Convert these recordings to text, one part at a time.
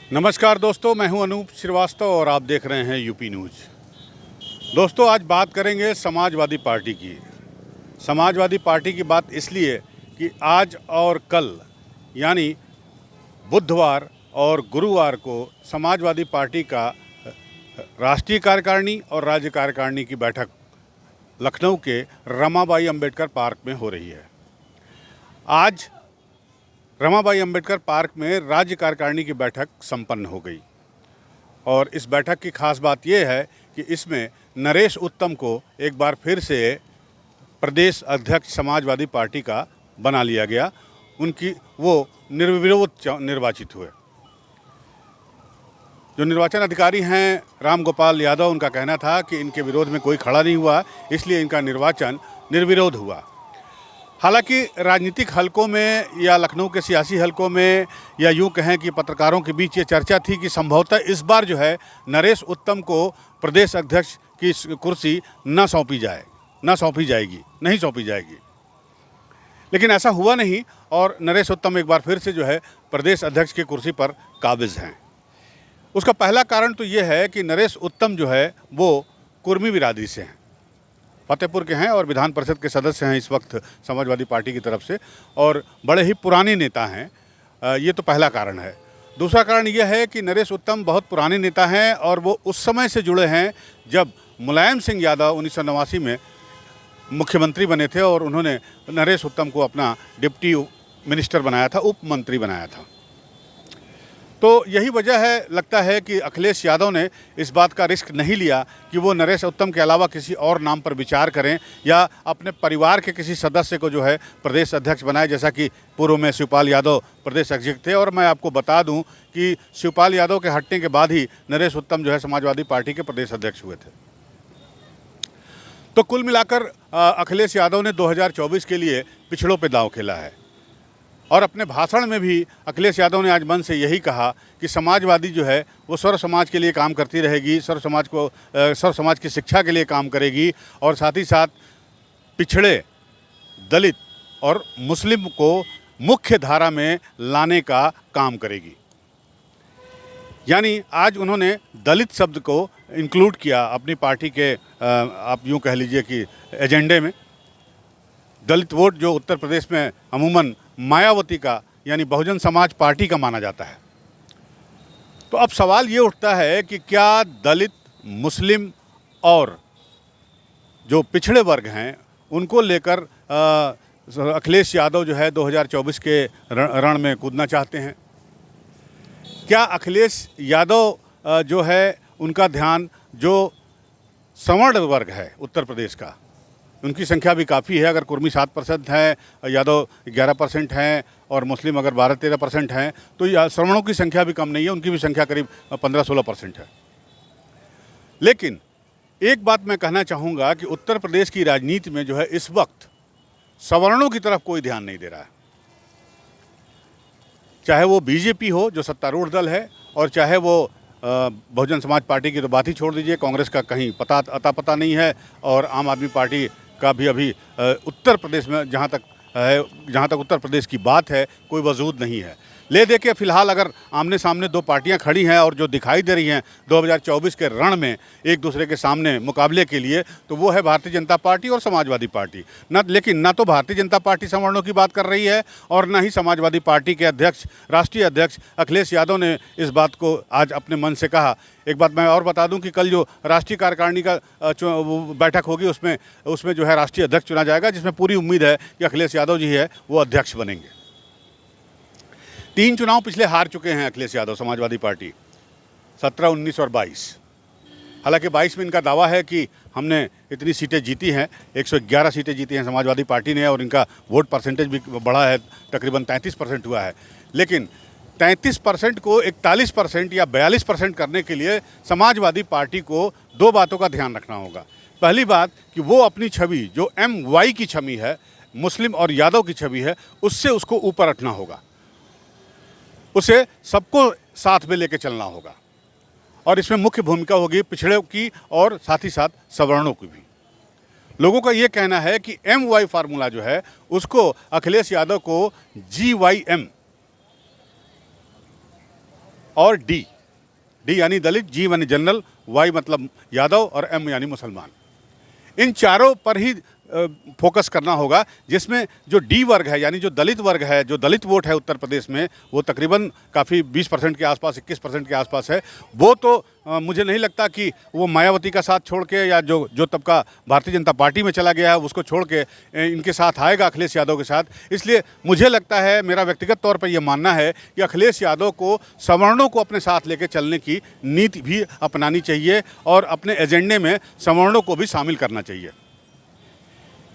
नमस्कार दोस्तों, मैं हूं अनूप श्रीवास्तव और आप देख रहे हैं यूपी न्यूज़। दोस्तों, आज बात करेंगे समाजवादी पार्टी की। समाजवादी पार्टी की बात इसलिए कि आज और कल यानी बुधवार और गुरुवार को समाजवादी पार्टी का राष्ट्रीय कार्यकारिणी और राज्य कार्यकारिणी की बैठक लखनऊ के रमाबाई अंबेडकर पार्क में हो रही है। आज रमाबाई अंबेडकर पार्क में राज्य कार्यकारिणी की बैठक संपन्न हो गई और इस बैठक की खास बात यह है कि इसमें नरेश उत्तम को एक बार फिर से प्रदेश अध्यक्ष समाजवादी पार्टी का बना लिया गया। वो निर्विरोध निर्वाचित हुए। जो निर्वाचन अधिकारी हैं राम गोपाल यादव, उनका कहना था कि इनके विरोध में कोई खड़ा नहीं हुआ, इसलिए इनका निर्वाचन निर्विरोध हुआ। हालांकि राजनीतिक हलकों में या लखनऊ के सियासी हलकों में या यूं कहें कि पत्रकारों के बीच ये चर्चा थी कि संभवतः इस बार जो है नरेश उत्तम को प्रदेश अध्यक्ष की कुर्सी नहीं सौंपी जाएगी। लेकिन ऐसा हुआ नहीं और नरेश उत्तम एक बार फिर से जो है प्रदेश अध्यक्ष की कुर्सी पर काबिज हैं। उसका पहला कारण तो ये है कि नरेश उत्तम जो है वो कुर्मी बिरादरी से हैं, फतेहपुर के हैं और विधान परिषद के सदस्य हैं इस वक्त समाजवादी पार्टी की तरफ से और बड़े ही पुराने नेता हैं। ये तो पहला कारण है। दूसरा कारण यह है कि नरेश उत्तम बहुत पुराने नेता हैं और वो उस समय से जुड़े हैं जब मुलायम सिंह यादव 1989 में मुख्यमंत्री बने थे और उन्होंने नरेश उत्तम को अपना डिप्टी मिनिस्टर बनाया था, उप मंत्री बनाया था। तो यही वजह है, लगता है कि अखिलेश यादव ने इस बात का रिस्क नहीं लिया कि वो नरेश उत्तम के अलावा किसी और नाम पर विचार करें या अपने परिवार के किसी सदस्य को जो है प्रदेश अध्यक्ष बनाए, जैसा कि पूर्व में शिवपाल यादव प्रदेश अध्यक्ष थे। और मैं आपको बता दूं कि शिवपाल यादव के हटने के बाद ही नरेश उत्तम जो है समाजवादी पार्टी के प्रदेश अध्यक्ष हुए थे। तो कुल मिलाकर अखिलेश यादव ने 2024 के लिए पिछड़ों पर दांव खेला है और अपने भाषण में भी अखिलेश यादव ने आज मन से यही कहा कि समाजवादी जो है वो सर्व समाज के लिए काम करती रहेगी, सर्व समाज की शिक्षा के लिए काम करेगी और साथ ही साथ पिछड़े, दलित और मुस्लिम को मुख्य धारा में लाने का काम करेगी। यानी आज उन्होंने दलित शब्द को इंक्लूड किया अपनी पार्टी के आप यूँ कह लीजिए कि एजेंडे में। दलित वोट जो उत्तर प्रदेश में अमूमन मायावती का यानी बहुजन समाज पार्टी का माना जाता है। तो अब सवाल ये उठता है कि क्या दलित, मुस्लिम और जो पिछड़े वर्ग हैं उनको लेकर अखिलेश यादव जो है 2024 के रण में कूदना चाहते हैं? क्या अखिलेश यादव जो है उनका ध्यान जो सवर्ण वर्ग है उत्तर प्रदेश का, उनकी संख्या भी काफ़ी है, अगर कुर्मी 7% है, यादव 11% हैं और मुस्लिम अगर 12-13% हैं, तो सवर्णों की संख्या भी कम नहीं है, उनकी भी संख्या करीब 15-16% है। लेकिन एक बात मैं कहना चाहूँगा कि उत्तर प्रदेश की राजनीति में जो है इस वक्त सवर्णों की तरफ कोई ध्यान नहीं दे रहा है। चाहे वो बीजेपी हो जो सत्तारूढ़ दल है और चाहे वो बहुजन समाज पार्टी की तो बात ही छोड़ दीजिए, कांग्रेस का कहीं अता पता नहीं है और आम आदमी पार्टी का भी अभी उत्तर प्रदेश में जहाँ तक उत्तर प्रदेश की बात है कोई वजूद नहीं है। ले दे के फिलहाल अगर आमने सामने दो पार्टियां खड़ी हैं और जो दिखाई दे रही हैं 2024 के रण में एक दूसरे के सामने मुकाबले के लिए, तो वो है भारतीय जनता पार्टी और समाजवादी पार्टी। लेकिन ना तो भारतीय जनता पार्टी सवर्णों की बात कर रही है और ना ही समाजवादी पार्टी के अध्यक्ष, राष्ट्रीय अध्यक्ष अखिलेश यादव ने इस बात को आज अपने मन से कहा। एक बात मैं और बता दूं कि कल जो राष्ट्रीय कार्यकारिणी का बैठक होगी उसमें जो है राष्ट्रीय अध्यक्ष चुना जाएगा, जिसमें पूरी उम्मीद है कि अखिलेश यादव जी है वो अध्यक्ष बनेंगे। 3 चुनाव पिछले हार चुके हैं अखिलेश यादव समाजवादी पार्टी, 17, 19 और 22। हालांकि 22 में इनका दावा है कि हमने इतनी सीटें जीती हैं, 111 सीटें जीती हैं समाजवादी पार्टी ने और इनका वोट परसेंटेज भी बढ़ा है, तकरीबन 33% हुआ है। लेकिन 33% को 41% या 42% करने के लिए समाजवादी पार्टी को 2 बातों का ध्यान रखना होगा। पहली बात कि वो अपनी छवि जो MY की छवि है, मुस्लिम और यादव की छवि है, उससे उसको ऊपर रखना होगा, उसे सबको साथ में लेके चलना होगा और इसमें मुख्य भूमिका होगी पिछड़ों की और साथ ही साथ सवर्णों की भी। लोगों का ये कहना है कि MY फार्मूला जो है उसको अखिलेश यादव को GYM और डी। डी यानी दलित, जी यानी जनरल, वाई मतलब यादव और एम यानी मुसलमान। इन चारों पर ही फोकस करना होगा, जिसमें जो डी वर्ग है यानी जो दलित वर्ग है, जो दलित वोट है उत्तर प्रदेश में, वो तकरीबन काफ़ी 20% के आसपास, 21% के आसपास है। वो तो मुझे नहीं लगता कि वो मायावती का साथ छोड़ के या जो तबका भारतीय जनता पार्टी में चला गया है उसको छोड़ के इनके साथ आएगा, अखिलेश यादव के साथ। इसलिए मुझे लगता है, मेरा व्यक्तिगत तौर पर यह मानना है कि अखिलेश यादव को सवर्णों को अपने साथ लेकर चलने की नीति भी अपनानी चाहिए और अपने एजेंडे में सवर्णों को भी शामिल करना चाहिए।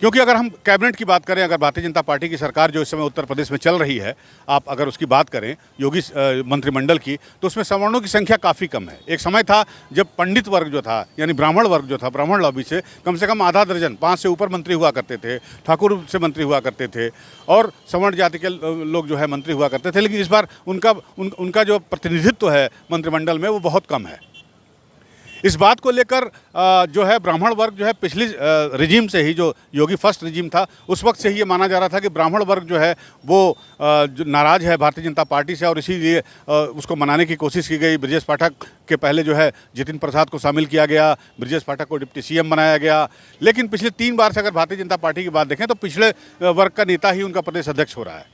क्योंकि अगर हम कैबिनेट की बात करें, अगर भारतीय जनता पार्टी की सरकार जो इस समय उत्तर प्रदेश में चल रही है, आप अगर उसकी बात करें योगी मंत्रिमंडल की, तो उसमें सवर्णों की संख्या काफ़ी कम है। एक समय था जब पंडित वर्ग जो था यानी ब्राह्मण वर्ग जो था, ब्राह्मण लॉबी से कम आधा दर्जन, 5 से ऊपर मंत्री हुआ करते थे, ठाकुर से मंत्री हुआ करते थे और सवर्ण जाति के लोग जो है मंत्री हुआ करते थे। लेकिन इस बार उनका जो प्रतिनिधित्व है मंत्रिमंडल में वो बहुत कम है। इस बात को लेकर जो है ब्राह्मण वर्ग जो है पिछली रिजीम से ही, जो योगी फर्स्ट रिजीम था, उस वक्त से ही ये माना जा रहा था कि ब्राह्मण वर्ग जो है वो जो नाराज़ है भारतीय जनता पार्टी से और इसीलिए उसको मनाने की कोशिश की गई। ब्रजेश पाठक के पहले जो है जितिन प्रसाद को शामिल किया गया, ब्रजेश पाठक को डिप्टी सीएम बनाया गया। लेकिन पिछले 3 बार से अगर भारतीय जनता पार्टी की बात देखें तो पिछले वर्ग का नेता ही उनका प्रदेश अध्यक्ष हो रहा है।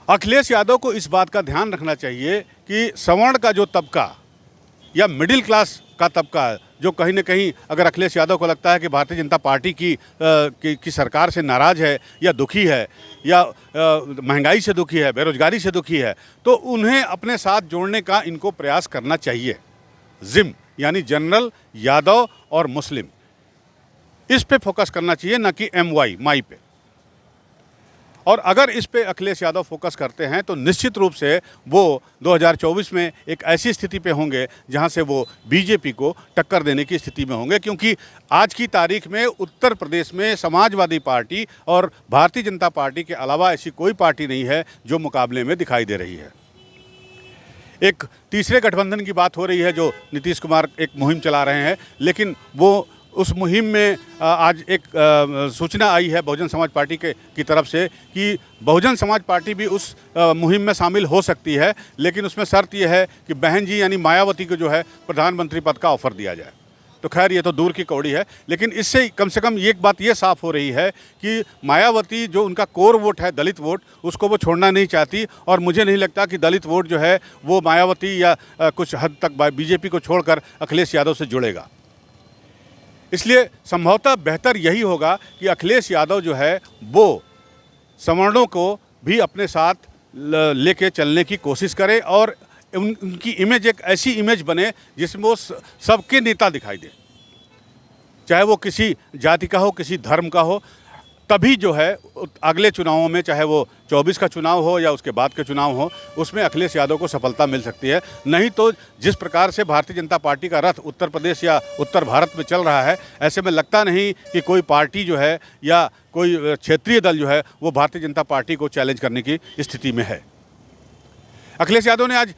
अखिलेश यादव को इस बात का ध्यान रखना चाहिए कि सवर्ण का जो तबका या मिडिल क्लास का तबका है, जो कहीं ना कहीं अगर अखिलेश यादव को लगता है कि भारतीय जनता पार्टी की सरकार से नाराज़ है या दुखी है या महंगाई से दुखी है, बेरोजगारी से दुखी है, तो उन्हें अपने साथ जोड़ने का इनको प्रयास करना चाहिए। जिम यानी जनरल, यादव और मुस्लिम, इस पे फोकस करना चाहिए, ना कि MY माई पे। और अगर इस पे अखिलेश यादव फोकस करते हैं तो निश्चित रूप से वो 2024 में एक ऐसी स्थिति पे होंगे जहां से वो बीजेपी को टक्कर देने की स्थिति में होंगे। क्योंकि आज की तारीख में उत्तर प्रदेश में समाजवादी पार्टी और भारतीय जनता पार्टी के अलावा ऐसी कोई पार्टी नहीं है जो मुकाबले में दिखाई दे रही है। एक तीसरे गठबंधन की बात हो रही है जो नीतीश कुमार एक मुहिम चला रहे हैं, लेकिन वो उस मुहिम में आज एक सूचना आई है बहुजन समाज पार्टी की तरफ से कि बहुजन समाज पार्टी भी उस मुहिम में शामिल हो सकती है, लेकिन उसमें शर्त यह है कि बहन जी यानी मायावती को जो है प्रधानमंत्री पद का ऑफर दिया जाए। तो खैर ये तो दूर की कौड़ी है, लेकिन इससे कम से कम एक बात ये साफ हो रही है कि मायावती जो उनका कोर वोट है, दलित वोट, उसको वो छोड़ना नहीं चाहती। और मुझे नहीं लगता कि दलित वोट जो है वो मायावती या कुछ हद तक बीजेपी को छोड़कर अखिलेश यादव से जुड़ेगा। इसलिए संभवतः बेहतर यही होगा कि अखिलेश यादव जो है वो सवर्णों को भी अपने साथ लेके चलने की कोशिश करे और उनकी इमेज एक ऐसी इमेज बने जिसमें वो सबके नेता दिखाई दे, चाहे वो किसी जाति का हो, किसी धर्म का हो। तभी जो है अगले चुनावों में, चाहे वो 24 का चुनाव हो या उसके बाद के चुनाव हो, उसमें अखिलेश यादव को सफलता मिल सकती है। नहीं तो जिस प्रकार से भारतीय जनता पार्टी का रथ उत्तर प्रदेश या उत्तर भारत में चल रहा है, ऐसे में लगता नहीं कि कोई पार्टी जो है या कोई क्षेत्रीय दल जो है वो भारतीय जनता पार्टी को चैलेंज करने की स्थिति में है। अखिलेश यादव ने आज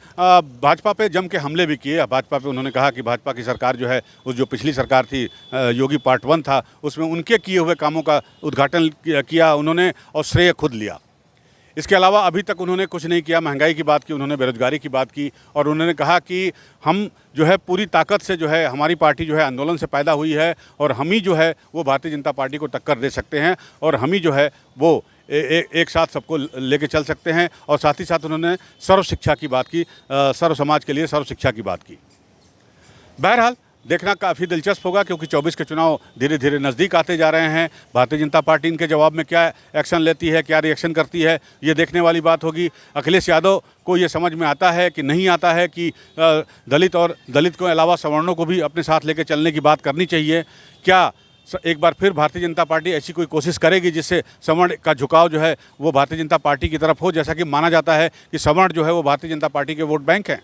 भाजपा पे जम के हमले भी किए। भाजपा पे उन्होंने कहा कि भाजपा की सरकार जो है, उस जो पिछली सरकार थी, योगी पार्ट 1 था, उसमें उनके किए हुए कामों का उद्घाटन किया उन्होंने और श्रेय खुद लिया। इसके अलावा अभी तक उन्होंने कुछ नहीं किया। महंगाई की बात की उन्होंने, बेरोजगारी की बात की और उन्होंने कहा कि हम जो है पूरी ताकत से जो है, हमारी पार्टी जो है आंदोलन से पैदा हुई है और हम ही जो है वो भारतीय जनता पार्टी को टक्कर दे सकते हैं और हम ही जो है वो एक साथ सबको लेके चल सकते हैं। और साथ ही साथ उन्होंने सर्व शिक्षा की बात की, सर्व समाज के लिए सर्व शिक्षा की बात की। बहरहाल देखना काफ़ी दिलचस्प होगा, क्योंकि 24 के चुनाव धीरे धीरे नज़दीक आते जा रहे हैं। भारतीय जनता पार्टी इनके जवाब में क्या एक्शन लेती है, क्या रिएक्शन करती है, ये देखने वाली बात होगी। अखिलेश यादव को ये समझ में आता है कि नहीं आता है कि दलित के अलावा सवर्णों को भी अपने साथ लेके चलने की बात करनी चाहिए। क्या एक बार फिर भारतीय जनता पार्टी ऐसी कोई कोशिश करेगी जिससे सवर्ण का झुकाव जो है वो भारतीय जनता पार्टी की तरफ हो, जैसा कि माना जाता है कि सवर्ण जो है वो भारतीय जनता पार्टी के वोट बैंक हैं?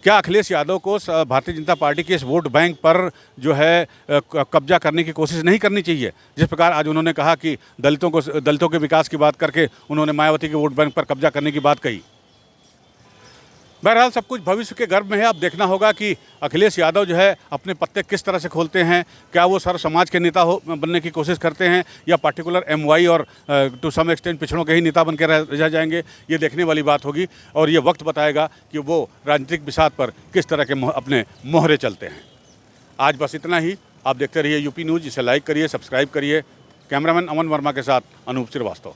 क्या अखिलेश यादव को भारतीय जनता पार्टी के इस वोट बैंक पर जो है कब्जा करने की कोशिश नहीं करनी चाहिए? जिस प्रकार आज उन्होंने कहा कि दलितों के विकास की बात करके उन्होंने मायावती के वोट बैंक पर कब्जा करने की बात कही। बहरहाल सब कुछ भविष्य के गर्भ में है। अब देखना होगा कि अखिलेश यादव जो है अपने पत्ते किस तरह से खोलते हैं। क्या वो सर्व समाज के नेता बनने की कोशिश करते हैं या पर्टिकुलर MY और टू सम एक्सटेंट पिछड़ों के ही नेता बन के रह जाएंगे, ये देखने वाली बात होगी। और ये वक्त बताएगा कि वो राजनीतिक बिसात पर किस तरह के अपने मोहरे चलते हैं। आज बस इतना ही। आप देखते रहिए UP न्यूज़। इसे लाइक करिए, सब्सक्राइब करिए। कैमरामैन अमन वर्मा के साथ अनूप श्रीवास्तव।